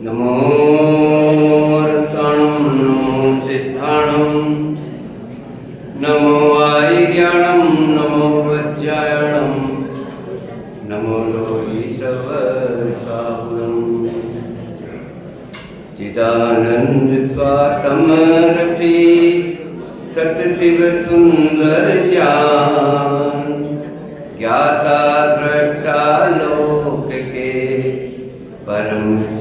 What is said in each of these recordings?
नमो रताणं नमो सिद्धाणं नमो आर्याणं नमो वज्रायणं नमो लोहितवसाहुरं चिदानंद स्वातम रसी सतशिव सुंदर ज्ञान ज्ञाता दृष्टा लोक के परम सिद्ध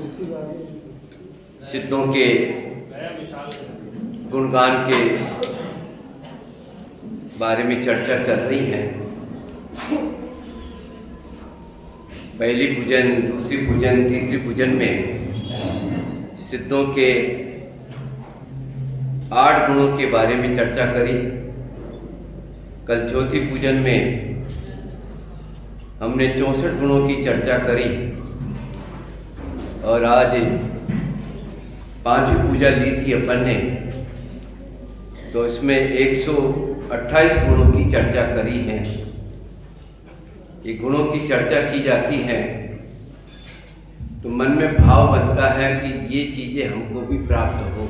भगवान। सिद्धों के गुणगान के बारे में चर्चा चल रही है। पहली पूजन, दूसरी पूजन, तीसरी पूजन में सिद्धों के 8 गुणों के बारे में चर्चा करी। कल चौथी पूजन में हमने 64 गुणों की चर्चा करी और आज 5वीं पूजा ली थी अपन ने, तो इसमें 128 गुणों की चर्चा करी है। ये गुणों की चर्चा की जाती है तो मन में भाव बनता है कि ये चीज़ें हमको भी प्राप्त हो।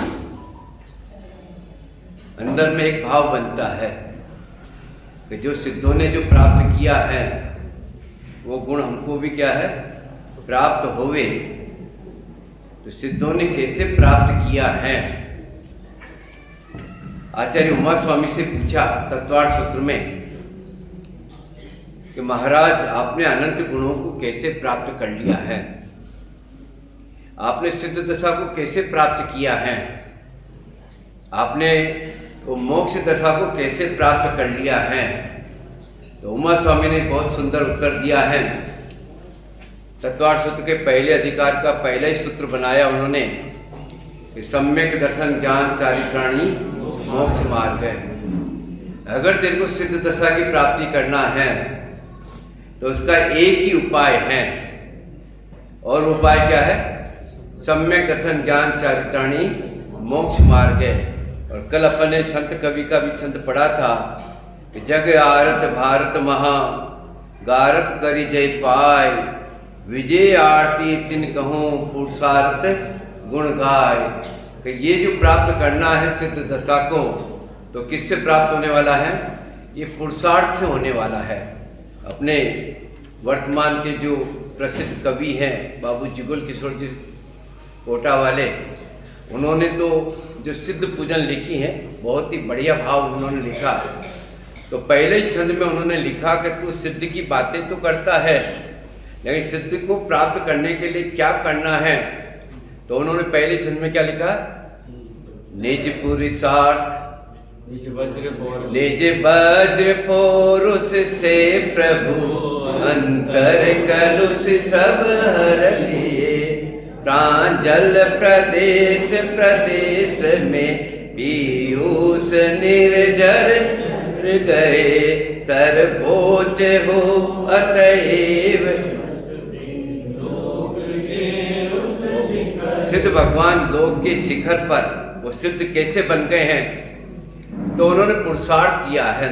अंदर में एक भाव बनता है कि जो सिद्धों ने जो प्राप्त किया है वो गुण हमको भी क्या है प्राप्त होवे। तो सिद्धों ने कैसे प्राप्त किया है? आचार्य उमा स्वामी से पूछा तत्वार्थ सूत्र में कि महाराज आपने अनंत गुणों को कैसे प्राप्त कर लिया है, आपने सिद्ध दशा को कैसे प्राप्त किया है, आपने वो मोक्ष दशा को कैसे प्राप्त कर लिया है? तो उमा स्वामी ने बहुत सुंदर उत्तर दिया है। तत्वार्थ सूत्र के पहले अधिकार का पहला ही सूत्र बनाया उन्होंने कि सम्यक दर्शन ज्ञान चारित्राणी मोक्ष मार्ग है। अगर तेरे को सिद्ध दशा की प्राप्ति करना है तो उसका एक ही उपाय है, और उपाय क्या है? सम्यक दर्शन ज्ञान चारित्राणी मोक्ष मार्ग है। और कल अपन ने संत कवि का भी छंद पढ़ा था कि जग आरत भारत महा गारत करी जय पाय विजय आरती तिन कहूँ पुरुषार्थ गुण गाय। कि ये जो प्राप्त करना है सिद्ध दशा को, तो किससे प्राप्त होने वाला है? ये पुरुषार्थ से होने वाला है। अपने वर्तमान के जो प्रसिद्ध कवि हैं बाबू जुगल किशोर जी कोटा वाले, उन्होंने तो जो सिद्ध पूजन लिखी है बहुत ही बढ़िया भाव उन्होंने लिखा। तो पहले ही छंद में उन्होंने लिखा कि तू सिद्ध की बातें तो करता है, लेकिन सिद्ध को प्राप्त करने के लिए क्या करना है? तो उन्होंने पहले छंद में क्या लिखा? निज पुरुषार्थ निज वज्र पौरुष से प्रभु अंतर कलुष सब हर लिए। प्रांजल प्रदेश प्रदेश में पीयूष निर्जर गए सर्वोच्च हो अतएव। सिद्ध भगवान लोक के शिखर पर वो सिद्ध कैसे बन गए हैं? तो उन्होंने पुरुषार्थ किया है।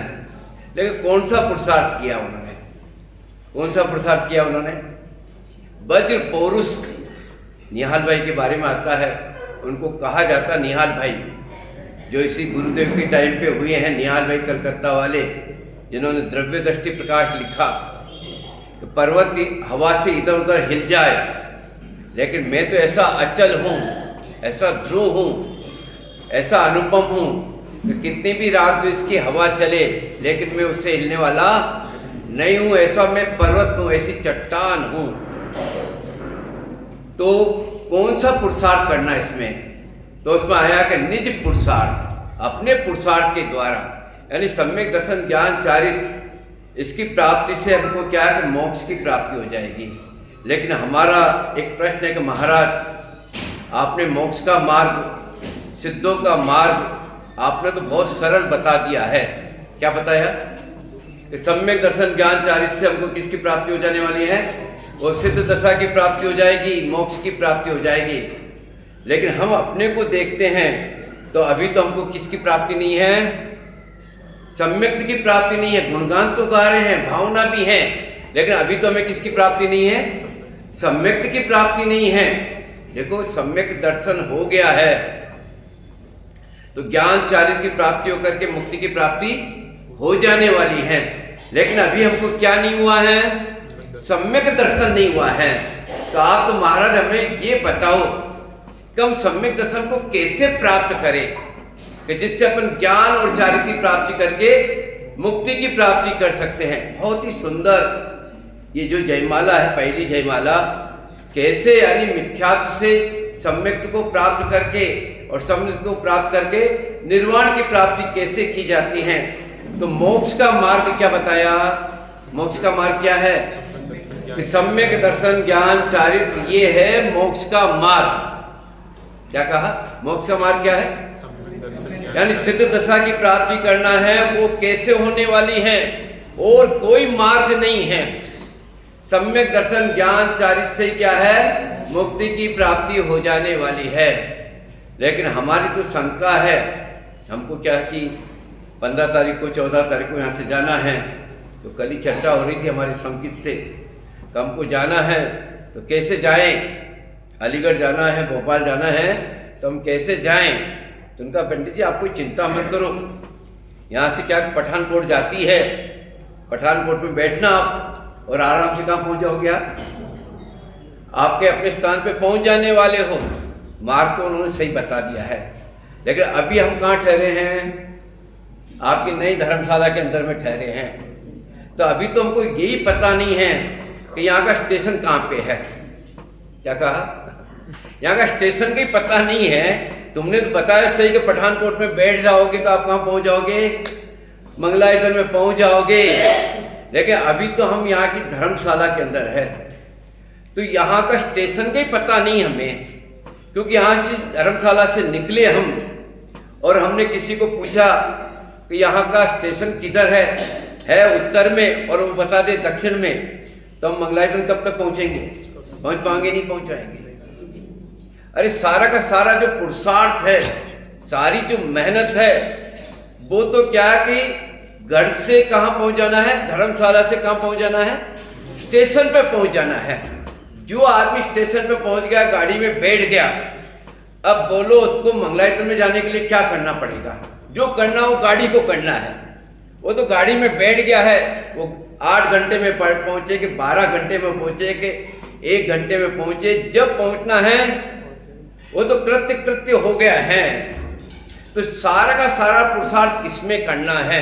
लेकिन कौन सा पुरुषार्थ किया उन्होंने? कौन सा पुरुषार्थ किया उन्होंने? वज्र पौरुष निहाल भाई के बारे में आता है, उनको कहा जाता निहाल भाई, जो इसी गुरुदेव के टाइम पे हुए हैं। निहाल भाई कलकत्ता वाले, जिन्होंने द्रव्य दृष्टि प्रकाश लिखा कि पर्वत हवा से इधर उधर हिल जाए, लेकिन मैं तो ऐसा अचल हूँ, ऐसा ध्रुव हूँ, ऐसा अनुपम हूँ कि कितनी भी रात जो इसकी हवा चले लेकिन मैं उससे हिलने वाला नहीं हूँ। ऐसा मैं पर्वत हूँ, ऐसी चट्टान हूँ। तो कौन सा पुरुषार्थ करना इसमें? तो उसमें आया कि निज पुरुषार्थ, अपने पुरुषार्थ के द्वारा, यानी सम्यक दर्शन ज्ञान चारित्र, इसकी प्राप्ति से हमको क्या है कि मोक्ष की प्राप्ति हो जाएगी। लेकिन हमारा एक प्रश्न है कि महाराज आपने मोक्ष का मार्ग, सिद्धों का मार्ग आपने तो बहुत सरल बता दिया है। क्या बताया? कि सम्यक दर्शन ज्ञान चारित्र से हमको किसकी प्राप्ति हो जाने वाली है? वो सिद्ध दशा की प्राप्ति हो जाएगी, मोक्ष की प्राप्ति हो जाएगी। लेकिन हम अपने को देखते हैं तो अभी तो हमको किसकी प्राप्ति नहीं है? सम्यक की प्राप्ति नहीं है। गुणगान तो गा रहे हैं, भावना भी है, लेकिन अभी तो हमें किसकी प्राप्ति नहीं है? सम्यक की प्राप्ति नहीं है। देखो, सम्यक दर्शन हो गया है तो ज्ञान चारित्र की प्राप्ति होकर के मुक्ति की प्राप्ति हो जाने वाली है। लेकिन अभी हमको क्या नहीं हुआ है? सम्यक दर्शन नहीं हुआ है। तो आप तो महाराज हमें ये बताओ कि हम सम्यक दर्शन को कैसे प्राप्त करें कि जिससे अपन ज्ञान और चारित्र की प्राप्ति करके मुक्ति की प्राप्ति कर सकते हैं। बहुत ही सुंदर ये जो जयमाला है, पहली जयमाला, कैसे यानी मिथ्यात्व से सम्यक को प्राप्त करके और सम्यक को प्राप्त करके निर्वाण की प्राप्ति कैसे की जाती है। तो मोक्ष का मार्ग क्या बताया? मोक्ष का मार्ग क्या है? कि सम्यक दर्शन ज्ञान चारित्र ये है मोक्ष का मार्ग। क्या कहा? मोक्ष का मार्ग क्या है? यानी सिद्ध दशा की प्राप्ति करना है, वो कैसे होने वाली है? और कोई मार्ग नहीं है। सम्यक दर्शन ज्ञान चारित्र से क्या है? मुक्ति की प्राप्ति हो जाने वाली है। लेकिन हमारी तो शंका है, हमको क्या कि 15 तारीख को 14 तारीख को यहाँ से जाना है। तो कल ही चर्चा हो रही थी हमारे संकित से, हमको जाना है तो कैसे जाएं? अलीगढ़ जाना है, भोपाल जाना है, तो हम कैसे जाएं? तो उनका पंडित जी आप कोई चिंता मत करो, यहाँ से क्या पठानकोट जाती है, पठानकोट में बैठना आप और आराम से कहाँ पहुँच जाओगे? आपके अपने स्थान पे पहुँच जाने वाले हो। मार्ग तो उन्होंने सही बता दिया है। लेकिन अभी हम कहाँ ठहरे हैं? आपकी नई धर्मशाला के अंदर में ठहरे हैं। तो अभी तो हमको यही पता नहीं है कि यहाँ का स्टेशन कहाँ पे है। क्या कहा? यहाँ का स्टेशन का ही पता नहीं है। तुमने तो बताया सही कि पठानकोट में बैठ जाओगे तो आप कहाँ पहुँच जाओगे? मंगलायतन में पहुँच जाओगे। लेकिन अभी तो हम यहाँ की धर्मशाला के अंदर है, तो यहाँ का स्टेशन का ही पता नहीं हमें। क्योंकि यहाँ की धर्मशाला से निकले हम और हमने किसी को पूछा कि यहाँ का स्टेशन किधर है उत्तर में, और वो बता दे दक्षिण में, तो हम मंगलायतन कब तक पहुँचेंगे? पहुँच पाएंगे? नहीं पहुँच पाएंगे। अरे सारा का सारा जो पुरुषार्थ है, सारी जो मेहनत है, वो तो क्या कि घर से कहाँ पहुँच जाना है? धर्मशाला से कहाँ पहुँच जाना है? स्टेशन पे पहुँच जाना है। जो आदमी स्टेशन पे पहुँच गया, गाड़ी में बैठ गया, अब बोलो उसको मंगलायतन में जाने के लिए क्या करना पड़ेगा? जो करना वो गाड़ी को करना है। वो तो गाड़ी में बैठ गया है, वो 8 घंटे में पहुँचे कि 12 घंटे में पहुँचे कि 1 घंटे में पहुँचे, जब पहुँचना है वो तो कृत्य हो गया है। तो सारा का सारा पुरुषार्थ किसमें करना है?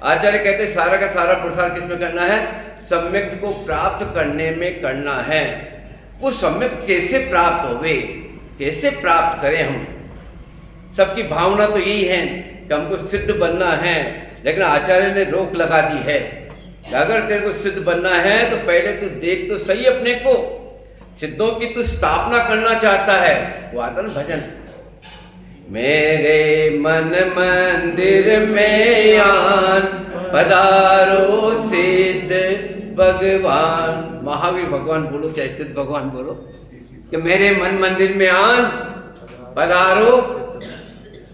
आचार्य कहते सारा का सारा पुरुषार्थ किसमें करना है? सम्यक को प्राप्त करने में करना है। वो सम्यक कैसे प्राप्त होवे, कैसे प्राप्त करें हम? सबकी भावना तो यही है कि हमको सिद्ध बनना है। लेकिन आचार्य ने रोक लगा दी है कि अगर तेरे को सिद्ध बनना है तो पहले तू देख तो सही अपने को। सिद्धों की तू स्थापना करना चाहता है, वो आता ना भजन, मेरे मन मंदिर में आन पधारो सिद्ध भगवान। महावीर भगवान बोलो चाहे सिद्ध भगवान बोलो कि मेरे मन मंदिर में आन पधारो।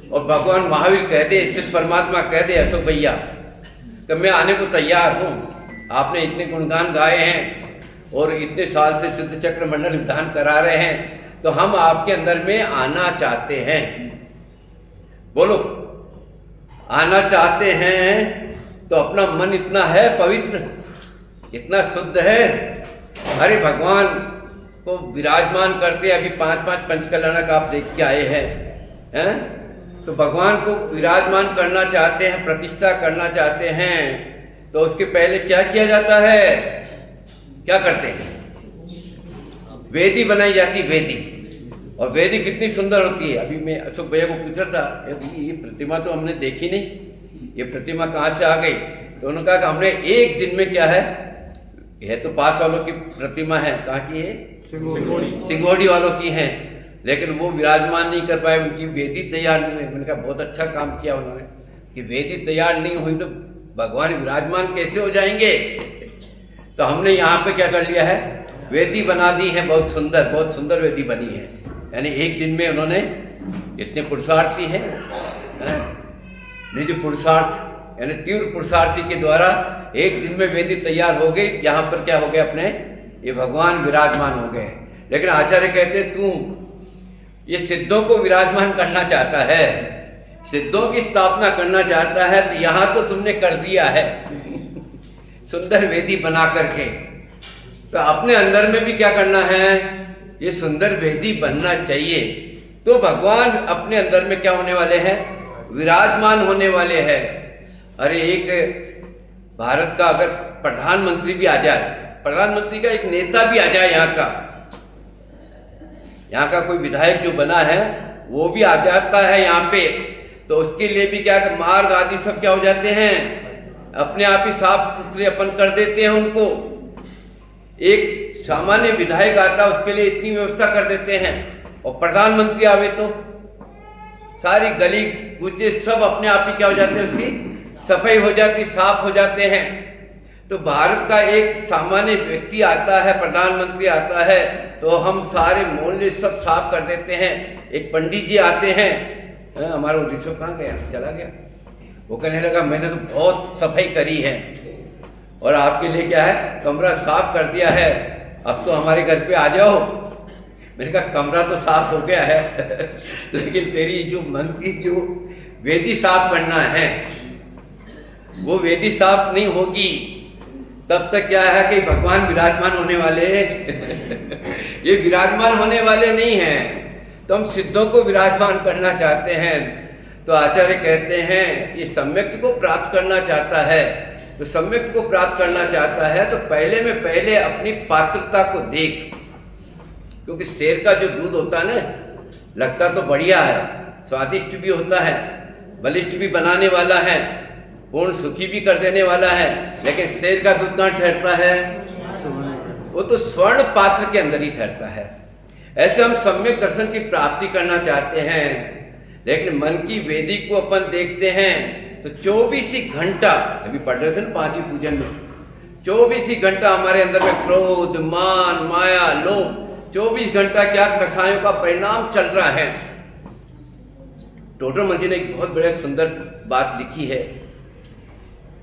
और भगवान महावीर कह दे, सिद्ध परमात्मा कह दे अशोक भैया कि मैं आने को तैयार हूँ। आपने इतने गुणगान गाए हैं और इतने साल से सिद्ध चक्र मंडल विधान करा रहे हैं, तो हम आपके अंदर में आना चाहते हैं। बोलो, आना चाहते हैं। तो अपना मन इतना है पवित्र, इतना शुद्ध है। अरे भगवान को विराजमान करते, अभी 5-5 पंचकल्याणक आप देख के आए हैं। तो भगवान को विराजमान करना चाहते हैं, प्रतिष्ठा करना चाहते हैं, तो उसके पहले क्या किया जाता है? क्या करते हैं? वेदी बनाई जाती, वेदी। और वेदी कितनी सुंदर होती है। अभी मैं अशोक भैया को पूछ रहा था, ये प्रतिमा तो हमने देखी नहीं, ये प्रतिमा कहाँ से आ गई? तो उन्होंने कहा कि हमने एक दिन में क्या है, यह तो पास वालों की प्रतिमा है। कहाँ की है? सिंगोड़ी वालों की है, लेकिन वो विराजमान नहीं कर पाए, उनकी वेदी तैयार नहीं हुई। मैंने कहा बहुत अच्छा काम किया उन्होंने कि वेदी तैयार नहीं हुई तो भगवान विराजमान कैसे हो जाएंगे? तो हमने यहाँ पे क्या कर लिया है, वेदी बना दी है, बहुत सुंदर वेदी बनी है। यानी एक दिन में उन्होंने इतने पुरुषार्थी हैं, निज पुरुषार्थ यानी तीव्र पुरुषार्थी के द्वारा एक दिन में वेदी तैयार हो गई। यहाँ पर क्या हो गए, अपने ये भगवान विराजमान हो गए। लेकिन आचार्य कहते तू ये सिद्धों को विराजमान करना चाहता है, सिद्धों की स्थापना करना चाहता है, तो यहाँ तो तुमने कर दिया है सुंदर वेदी बना करके। तो अपने अंदर में भी क्या करना है, ये सुंदर वेदी बनना चाहिए। तो भगवान अपने अंदर में क्या होने वाले हैं, विराजमान होने वाले हैं। अरे एक भारत का अगर प्रधानमंत्री भी आ जाए, प्रधानमंत्री का एक नेता भी आ जाए, यहाँ का कोई विधायक जो बना है वो भी आ जाता है यहाँ पे, तो उसके लिए भी क्या मार्ग आदि सब क्या हो जाते हैं, अपने आप ही साफ सुथरे अपन कर देते हैं उनको। एक सामान्य विधायक आता उसके लिए इतनी व्यवस्था कर देते हैं, और प्रधानमंत्री आवे तो सारी गली कूचे सब अपने आप ही क्या हो जाते हैं, उसकी सफाई हो जाती, साफ हो जाते हैं। तो भारत का एक सामान्य व्यक्ति आता है, प्रधानमंत्री आता है, तो हम सारे मोहल्ले सब साफ कर देते हैं। एक पंडित जी आते हैं, हमारा ऋषभ कहाँ गया, चला गया, वो कहने लगा मैंने तो बहुत सफाई करी है और आपके लिए क्या है, कमरा साफ कर दिया है, अब तो हमारे घर पे आ जाओ। मैंने कहा कमरा तो साफ हो गया है लेकिन तेरी जो मन की जो वेदी साफ करना है, वो वेदी साफ नहीं होगी तब तक क्या है कि भगवान विराजमान होने वाले ये विराजमान होने वाले नहीं हैं। तो हम सिद्धों को विराजमान करना चाहते हैं। तो आचार्य कहते हैं ये सम्यक्त को प्राप्त करना चाहता है, तो सम्यक्त को प्राप्त करना चाहता है तो पहले अपनी पात्रता को देख। क्योंकि शेर का जो दूध होता है ना, लगता तो बढ़िया है, स्वादिष्ट भी होता है, बलिष्ठ भी बनाने वाला है, पूर्ण सुखी भी कर देने वाला है, लेकिन शेर का दूध कहाँ ठहरता है, वो तो स्वर्ण पात्र के अंदर ही ठहरता है। ऐसे हम सम्यक दर्शन की प्राप्ति करना चाहते हैं, लेकिन मन की वेदी को अपन देखते हैं तो 24 ही घंटा, अभी पढ़ रहे थे ना पांचवी पूजन में, 24 ही घंटा हमारे अंदर में क्रोध, मान, माया, लोभ, 24 घंटा क्या कसायों का परिणाम चल रहा है। टोटरमल जी ने एक बहुत बड़ा सुंदर बात लिखी है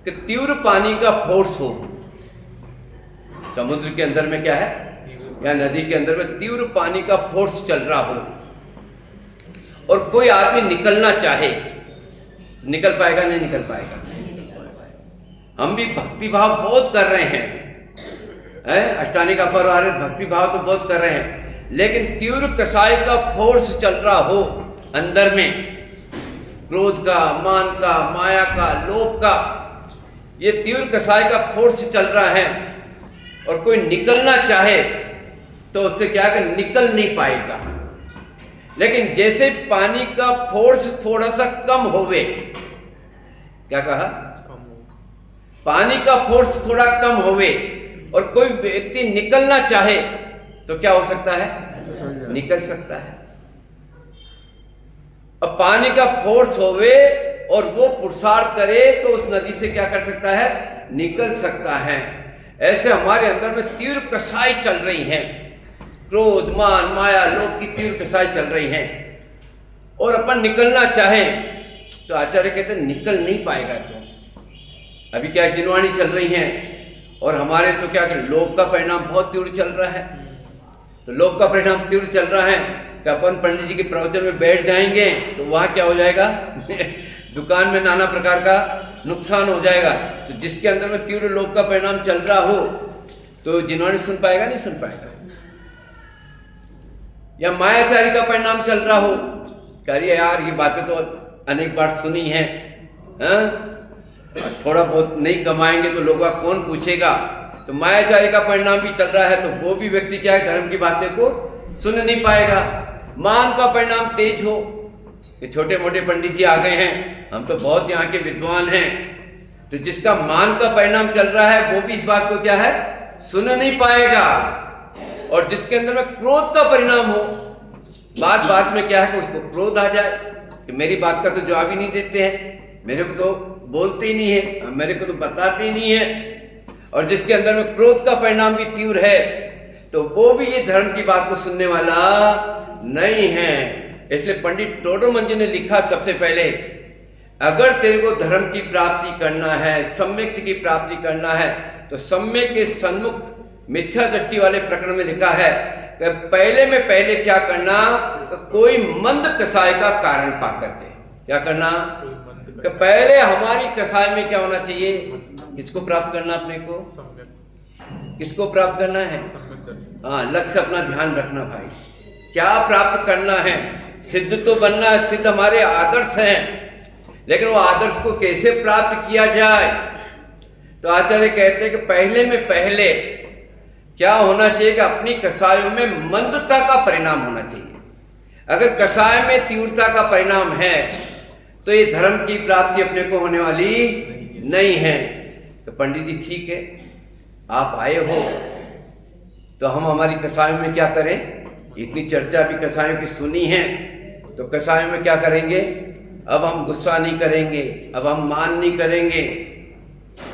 कि तीव्र पानी का फोर्स हो, समुद्र के अंदर में क्या है या नदी के अंदर में तीव्र पानी का फोर्स चल रहा हो और कोई आदमी निकलना चाहे, निकल पाएगा? नहीं निकल पाएगा। हम भी भक्ति भाव बहुत कर रहे हैं, अष्टांगिक अपराध भक्ति भाव तो बहुत कर रहे हैं, लेकिन तीव्र कसाय का फोर्स चल रहा हो अंदर में, क्रोध का, मान का, माया का, लोभ का, ये तीव्र कसाय का फोर्स चल रहा है और कोई निकलना चाहे तो उससे क्या कर निकल नहीं पाएगा। लेकिन जैसे पानी का फोर्स थोड़ा सा कम होवे, क्या कहा, पानी का फोर्स थोड़ा कम होवे और कोई व्यक्ति निकलना चाहे तो क्या हो सकता है, निकल सकता है। अब पानी का फोर्स होवे और वो पुरुषार्थ करे तो उस नदी से क्या कर सकता है, निकल सकता है। ऐसे हमारे अंदर में तीव्र कसाई चल रही हैं, क्रोध, मान, माया, लोभ की तीव्र कसाई चल रही हैं और अपन निकलना चाहें तो आचार्य कहते हैं निकल नहीं पाएगा। तो अभी क्या जिनवाणी चल रही हैं और हमारे तो क्या लोभ का परिणाम बहुत तीव्र चल रहा है। तो लोभ का परिणाम तीव्र चल रहा है कि अपन पंडित जी के प्रवचन में बैठ जाएंगे तो वहाँ क्या हो जाएगा दुकान में नाना प्रकार का नुकसान हो जाएगा। तो जिसके अंदर में तीव्र लोभ का परिणाम चल रहा हो तो जिनवाणी सुन पाएगा? नहीं सुन पाएगा। या मायाचारी का परिणाम चल रहा हो, करिए यार ये बातें तो अनेक बार सुनी हैं, थोड़ा बहुत नहीं कमाएंगे तो लोगों का कौन पूछेगा। तो मायाचारी का परिणाम भी चल रहा है तो वो भी व्यक्ति क्या है, धर्म की बातें को सुन नहीं पाएगा। मान का परिणाम तेज हो कि छोटे मोटे पंडित जी आ गए हैं, हम तो बहुत यहाँ के विद्वान हैं, तो जिसका मान का परिणाम चल रहा है वो भी इस बात को क्या है, सुन नहीं पाएगा। और जिसके अंदर में क्रोध का परिणाम हो, बात बात में क्या है कि उसको क्रोध आ जाए कि मेरी बात का तो जवाब ही नहीं देते हैं, मेरे को तो बोलते ही नहीं है, मेरे को तो बताते ही नहीं है, और जिसके अंदर में क्रोध का परिणाम भी तीव्र है, तो वो भी ये धर्म की बात को सुनने वाला नहीं है। इसलिए पंडित टोडरमल जी ने लिखा सबसे पहले, अगर तेरे को धर्म की प्राप्ति करना है, सम्यक की प्राप्ति करना है, तो सम्यक के सन्मुख मिथ्या दृष्टि वाले प्रकरण में लिखा है कि पहले में पहले क्या करना, कोई मंद कसाय का कारण पा करके क्या करना, कि पहले हमारी कसाय में क्या होना चाहिए, किसको प्राप्त करना, अपने को किसको प्राप्त करना है, हाँ, लक्ष्य अपना ध्यान रखना भाई, क्या प्राप्त करना है। सिद्ध तो बनना है, सिद्ध हमारे आदर्श हैं, लेकिन वो आदर्श को कैसे प्राप्त किया जाए, तो आचार्य कहते हैं कि पहले में पहले क्या होना चाहिए कि अपनी कसायों में मंदता का परिणाम होना चाहिए। अगर कसाय में तीव्रता का परिणाम है तो ये धर्म की प्राप्ति अपने को होने वाली नहीं है। तो पंडित जी ठीक है, आप आए हो तो हम हमारी कसायों में क्या करें, इतनी चर्चा भी कसायों की सुनी है, तो कसायों में क्या करेंगे, अब हम गुस्सा नहीं करेंगे, अब हम मान नहीं करेंगे,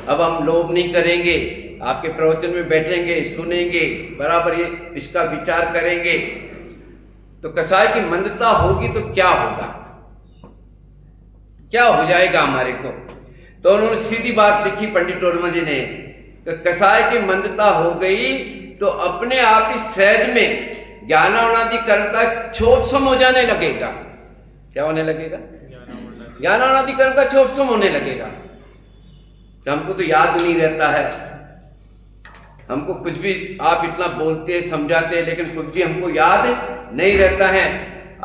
अब हम लोभ नहीं करेंगे, आपके प्रवचन में बैठेंगे, सुनेंगे, बराबर ये इसका विचार करेंगे। तो कसाय की मंदता होगी तो क्या होगा, क्या हो जाएगा हमारे को। तो उन्होंने सीधी बात लिखी पंडित टोडरमल जी ने, तो कसाय की मंदता हो गई तो अपने आप ही सहज में ज्ञानावनादि कर्म का क्षोभ हो जाने लगेगा। क्या होने लगेगा, ज्ञानावनादि कर्म का क्षोभ होने लगेगा। तो हमको तो याद नहीं रहता है, हमको कुछ भी आप इतना बोलते हैं, समझाते हैं, लेकिन कुछ भी हमको याद नहीं रहता है।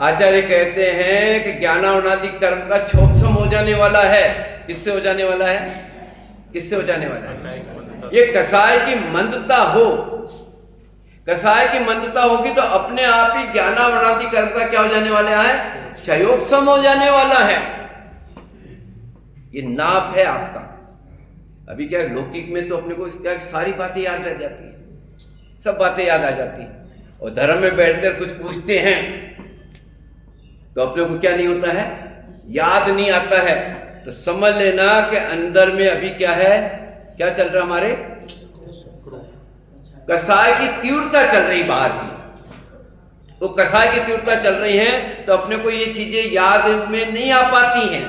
आचार्य कहते हैं कि ज्ञानावनादि कर्म का क्षोभ हो जाने वाला है। किससे हो जाने वाला है, किससे हो जाने वाला है, ये कसाय की मंदता हो, कसाय की मंदता होगी तो अपने आप ही ज्ञानावनादि कर्म का क्या हो जाने वाला है, क्षयोपशम हो जाने वाला है। ये नाप है आपका। अभी क्या लौकिक में तो अपने को क्या सारी बातें याद रह जाती है, सब बातें याद आ जाती हैं, और धर्म में बैठकर कुछ पूछते हैं तो अपने को क्या नहीं होता है, याद नहीं आता है। तो समझ लेना कि अंदर में अभी क्या है, क्या चल रहा, हमारे कसाय की तीव्रता चल रही बाहर की। वो कसाय की तीव्रता चल रही है तो अपने को ये चीजें याद में नहीं आ पाती हैं।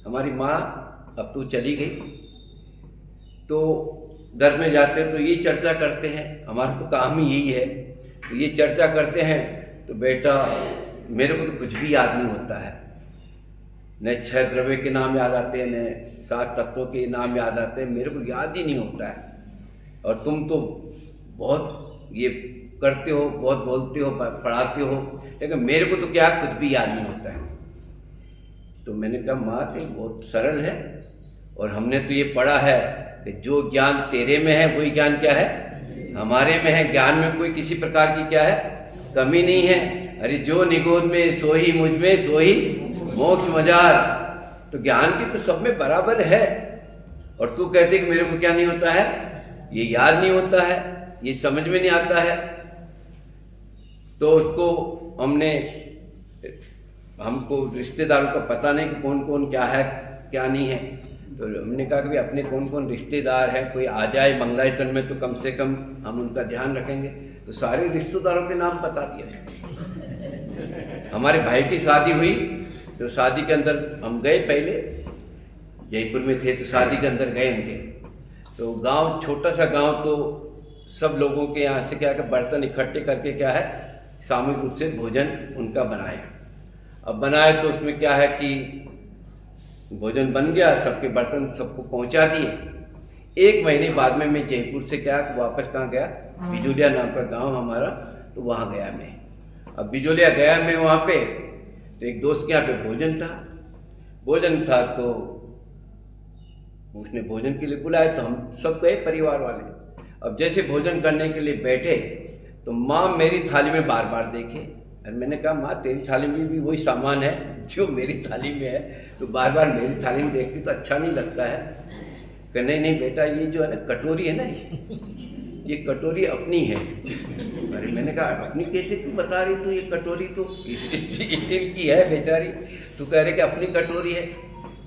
हमारी माँ अब तो चली गई, तो घर में जाते तो ये चर्चा करते हैं, हमारा तो काम ही यही है, तो ये चर्चा करते हैं। तो बेटा मेरे को तो कुछ भी याद नहीं होता है, न 6 द्रव्य के नाम याद आते हैं, न 7 तत्वों के नाम याद आते हैं, मेरे को याद ही नहीं होता है। और तुम तो बहुत ये करते हो, बहुत बोलते हो, पढ़ाते हो, लेकिन मेरे को तो क्या कुछ भी याद नहीं होता है। तो मैंने कहा माँ तो बहुत सरल है, और हमने तो ये पढ़ा है कि जो ज्ञान तेरे में है वही ज्ञान क्या है, हमारे में है। ज्ञान में कोई किसी प्रकार की क्या है, कमी नहीं है। अरे जो निगोद में सोही मुझ में सोही मोक्ष मजार, तो ज्ञान की तो सब में बराबर है। और तू कहते कि मेरे को क्या नहीं होता है, ये याद नहीं होता है, ये समझ में नहीं आता है। तो उसको हमको रिश्तेदारों का पता नहीं कि कौन कौन क्या है क्या नहीं है, तो हमने कहा कि भाई अपने कौन कौन रिश्तेदार हैं, कोई आ जाए मंगलायतन में तो कम से कम हम उनका ध्यान रखेंगे। तो सारे रिश्तेदारों के नाम बता दिया। हमारे भाई की शादी हुई तो शादी के अंदर हम गए, पहले जयपुर में थे तो शादी के अंदर गए उनके, तो गांव छोटा सा गांव, तो सब लोगों के यहाँ से क्या है बर्तन इकट्ठे करके क्या है सामूहिक रूप से भोजन उनका बनाया। अब बनाए तो उसमें क्या है कि भोजन बन गया, सबके बर्तन सबको पहुंचा दिए। 1 महीने बाद में मैं जयपुर से क्या वापस कहाँ गया, बिजोलिया नाम का गांव हमारा, तो वहाँ गया मैं। अब बिजोलिया गया मैं वहाँ पे, तो एक दोस्त के यहाँ पे भोजन था तो उसने भोजन के लिए बुलाया, तो हम सब गए परिवार वाले। अब जैसे भोजन करने के लिए बैठे तो माँ मेरी थाली में बार बार देखे, और मैंने कहा माँ तेरी थाली में भी वही सामान है जो मेरी थाली में है, तो बार बार मेरी थाली में देखती तो अच्छा नहीं लगता है। कि नहीं बेटा ये जो है ना कटोरी है ना, ये कटोरी अपनी है। अरे मैंने कहा अपनी कैसे तू बता रही, तो ये कटोरी तो स्टील की है बेचारी, तू कह रहे कि अपनी कटोरी है।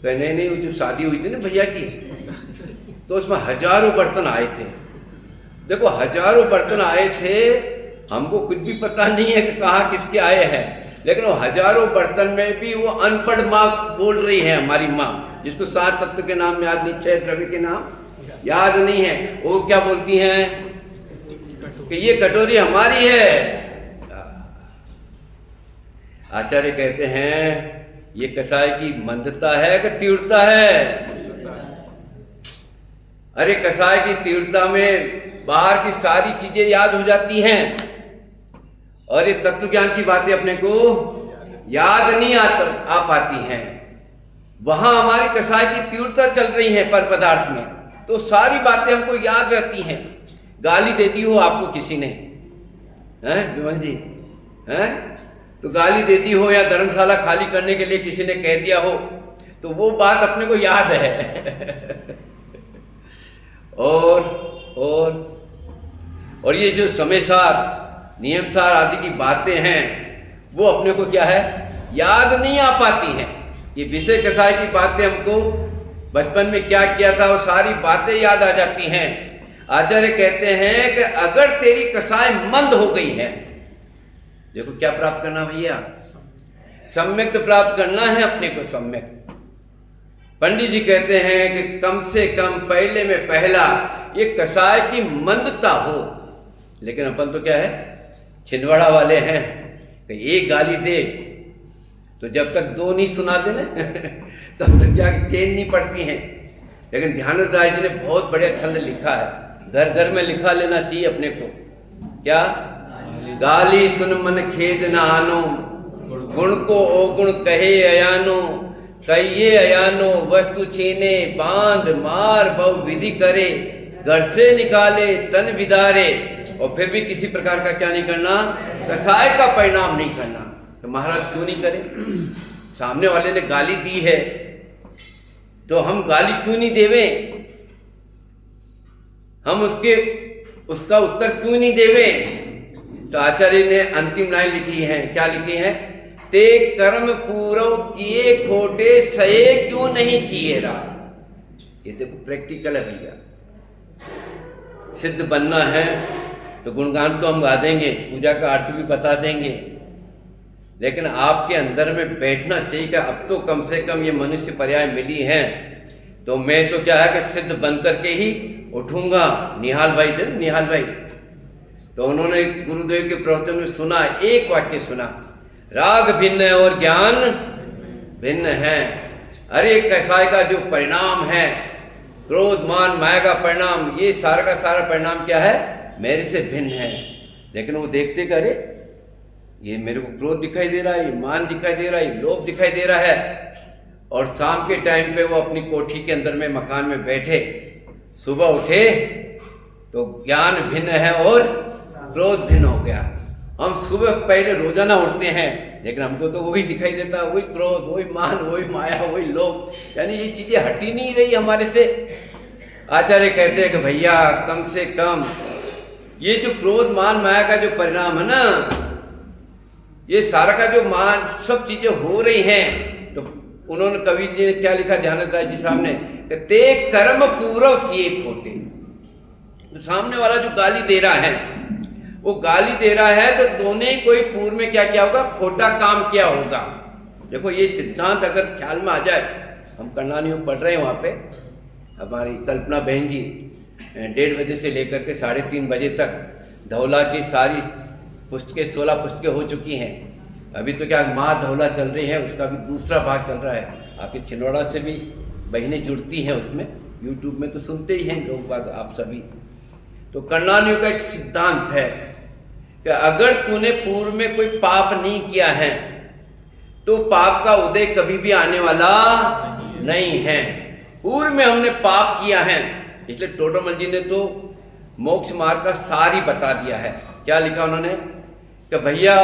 तो नहीं नहीं, वो जो शादी हुई थी ना भैया की, तो उसमें हजारों बर्तन आए थे। देखो हजारों बर्तन आए थे, हमको कुछ भी पता नहीं है कि कहाँ किसके आए हैं, लेकिन वो हजारों बर्तन में भी वो अनपढ़ माँ बोल रही है, हमारी माँ, जिसको 7 तत्व के नाम याद नहीं, 6 द्रव्य के नाम याद नहीं है, वो क्या बोलती हैं कि ये कटोरी हमारी है। आचार्य कहते हैं ये कसाय की मंदता है कि तीव्रता है? अरे कसाय की तीव्रता में बाहर की सारी चीजें याद हो जाती हैं और ये तत्व ज्ञान की बातें अपने को याद नहीं आ पाती हैं। वहां हमारी कसाय की तीव्रता चल रही है पर पदार्थ में, तो सारी बातें हमको याद रहती हैं। गाली दे दी हो आपको किसी ने, हैं विमल जी, हैं तो गाली दे दी हो, या धर्मशाला खाली करने के लिए किसी ने कह दिया हो, तो वो बात अपने को याद है। और ये जो समय सार, नियम सार आदि की बातें हैं, वो अपने को क्या है याद नहीं आ पाती हैं। ये विषय कसाय की बातें हमको बचपन में क्या किया था वो सारी बातें याद आ जाती हैं। आचार्य कहते हैं कि अगर तेरी कसाय मंद हो गई है, देखो क्या प्राप्त करना भैया, सम्यक प्राप्त करना है अपने को, सम्यक। पंडित जी कहते हैं कि कम से कम पहले में पहला ये कसाय की मंदता हो। लेकिन अपन तो क्या है छिंदवाड़ा वाले हैं कि एक गाली दे तो जब तक 2 नहीं सुना दे ना तब तक क्या चैन नहीं पड़ती है। लेकिन ध्यानंद राय जी ने बहुत बढ़िया छंद लिखा है, घर घर में लिखा लेना चाहिए अपने को। क्या? गाली सुन मन खेद न आनो, गुण को अवगुण कहे अयानो, कहिए अयानो वस्तु छीने, बांध मार बहु विधि करे, घर से निकाले तन विदारे। और फिर भी किसी प्रकार का क्या नहीं करना, कसाय का परिणाम नहीं करना। तो महाराज क्यों नहीं करे? सामने वाले ने गाली दी है तो हम गाली क्यों नहीं देवे, हम उसका उत्तर क्यों नहीं देवे? तो आचार्य ने अंतिम लाइन लिखी है, क्या लिखी है? ते कर्म पूरव किए खोटे सहे क्यों नहीं किए रा। ये देखो प्रैक्टिकल है भैया। सिद्ध बनना है तो गुणगान तो हम गा देंगे, पूजा का अर्थ भी बता देंगे, लेकिन आपके अंदर में बैठना चाहिए कि अब तो कम से कम ये मनुष्य पर्याय मिली है तो मैं तो क्या है कि सिद्ध बन करके ही उठूंगा। निहाल भाई थे, निहाल भाई, तो उन्होंने गुरुदेव के प्रवचन में सुना, एक वाक्य सुना, राग भिन्न है और ज्ञान भिन्न है। अरे कसाय का जो परिणाम है, क्रोध मान माया का परिणाम, ये सारा का सारा परिणाम क्या है, मेरे से भिन्न है। लेकिन वो देखते करे ये मेरे को क्रोध दिखाई दे रहा है, ये मान दिखाई दे रहा है, ये लोभ दिखाई दे रहा है। और शाम के टाइम पे वो अपनी कोठी के अंदर में मकान में बैठे, सुबह उठे तो ज्ञान भिन्न है और क्रोध भिन्न हो गया। हम सुबह पहले रोजाना उठते हैं लेकिन हमको तो वही दिखाई देता, वही क्रोध, वही मान, वही माया, वही लोभ, यानी ये चीजें हट ही नहीं रही हमारे से। आचार्य कहते हैं कि भैया कम से कम ये जो क्रोध मान माया का जो परिणाम है ना, ये सारा का जो मान सब चीजें हो रही हैं, तो उन्होंने कवि जी ने क्या लिखा ध्यानंद राय जी सामने, कि ते कर्म पूरव किए खोटे। तो सामने वाला जो गाली दे रहा है, वो गाली दे रहा है तो तूने कोई पूर्व में क्या किया होगा, खोटा काम किया होगा। देखो ये सिद्धांत अगर ख्याल में आ जाए, हम कर्णानियों पढ़ रहे हैं वहाँ पे, हमारी कल्पना बहन जी 1:30 बजे से लेकर के 3:30 बजे तक धौला की सारी पुस्तकें 16 पुस्तकें हो चुकी हैं। अभी तो क्या माँ धौला चल रही है, उसका भी दूसरा भाग चल रहा है। आपके छिंदवाड़ा से भी बहनें जुड़ती हैं उसमें, यूट्यूब में तो सुनते ही हैं लोग बाग आप सभी। तो कर्णानियों का एक सिद्धांत है कि अगर तूने पूर्व में कोई पाप नहीं किया है तो पाप का उदय कभी भी आने वाला नहीं है। पूर्व में हमने पाप किया है, इसलिए टोडरमल जी ने तो मोक्ष मार्ग का सार ही बता दिया है। क्या लिखा उन्होंने कि भैया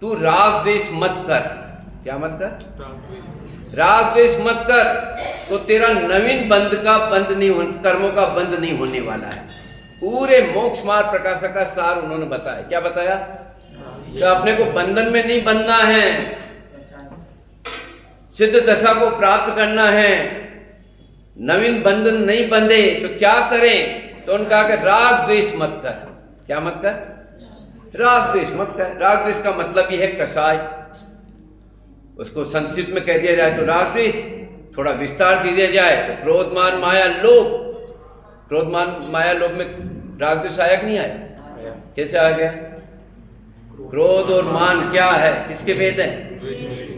तू राग द्वेष मत कर। क्या मत कर? राग द्वेष मत कर, तो तेरा नवीन बंध का बंध नहीं हो, कर्मों का बंध नहीं होने वाला है। पूरे मोक्ष मार्ग प्रकाशक का सार उन्होंने बताया। क्या बताया? तो अपने को बंधन में नहीं बंधना है, सिद्ध दशा को प्राप्त करना है, नवीन बंधन नहीं बंधे तो क्या करें? तो उन्होंने कहा कि राग द्वेष मत कर। क्या मत कर? राग द्वेष मत कर। राग द्वेष का मतलब ही है कसाय। उसको संक्षिप्त में कह दिया जाए तो राग द्वेष, थोड़ा विस्तार दे दिया जाए तो क्रोध मान माया लोभ। क्रोध मान माया लोभ में राग द्वेष आया कि नहीं आया? कैसे आ गया? क्रोध और मान क्या है? किसके भेद है?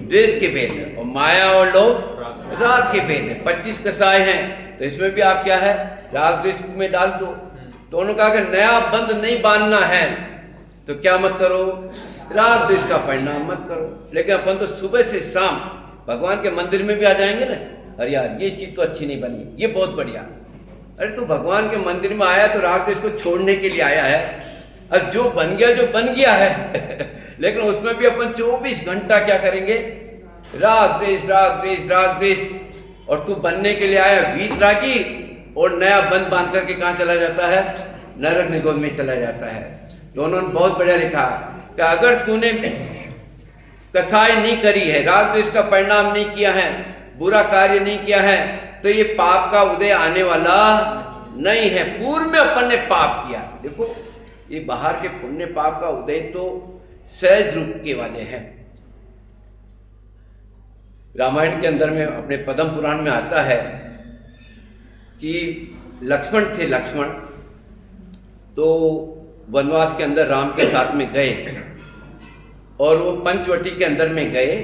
द्वेष के भेद है। और माया और लोभ राग के भेद है। 25 कसाय हैं तो इसमें भी आप क्या है? राग द्वेष में डाल दो। तो उन्होंने कहा कि नया बंध नहीं बांधना है तो क्या मत करो? राग द्वेष का परिणाम मत करो। लेकिन अपन तो सुबह से शाम भगवान के मंदिर में भी आ जाएंगे ना, अरे यार ये चीज तो अच्छी नहीं बनी, ये बहुत बढ़िया। अरे तो भगवान के मंदिर में आया तो राग द्वेष को छोड़ने के लिए आया है। अब जो बन गया है लेकिन उसमें भी अपन 24 घंटा क्या करेंगे? राग द्वेष राग द्वेष राग द्वेष। और तू बनने के लिए आया वीतरागी और नया बंध बांध करके कहाँ चला जाता है? नरक निगोद में चला जाता है। तो उन्होंने बहुत बढ़िया लिखा कि अगर तूने कसाई नहीं करी है, राग द्वेष का परिणाम नहीं किया है, बुरा कार्य नहीं किया है, तो ये पाप का उदय आने वाला नहीं है। पूर्व में अपन ने पाप किया। देखो ये बाहर के पुण्य पाप का उदय तो सहज रूप के वाले हैं। रामायण के अंदर में अपने पद्म पुराण में आता है कि लक्ष्मण थे। लक्ष्मण तो वनवास के अंदर राम के साथ में गए और वो पंचवटी के अंदर में गए।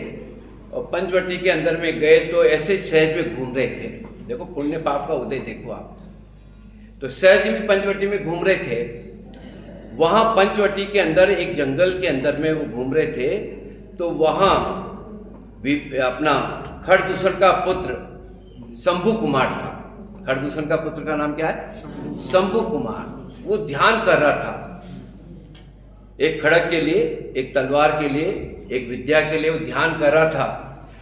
और पंचवटी के अंदर में गए तो ऐसे सहज में घूम रहे थे। देखो पुण्य पाप का उदय देखो आप। तो सहज में पंचवटी में घूम रहे थे। वहाँ पंचवटी के अंदर एक जंगल के अंदर में वो घूम रहे थे। तो वहाँ अपना खरदूषण का पुत्र शंभु कुमार था। खरदूषण का पुत्र का नाम क्या है? शंभु कुमार। वो ध्यान कर रहा था, एक खड़ग के लिए, एक तलवार के लिए, एक विद्या के लिए वो ध्यान कर रहा था।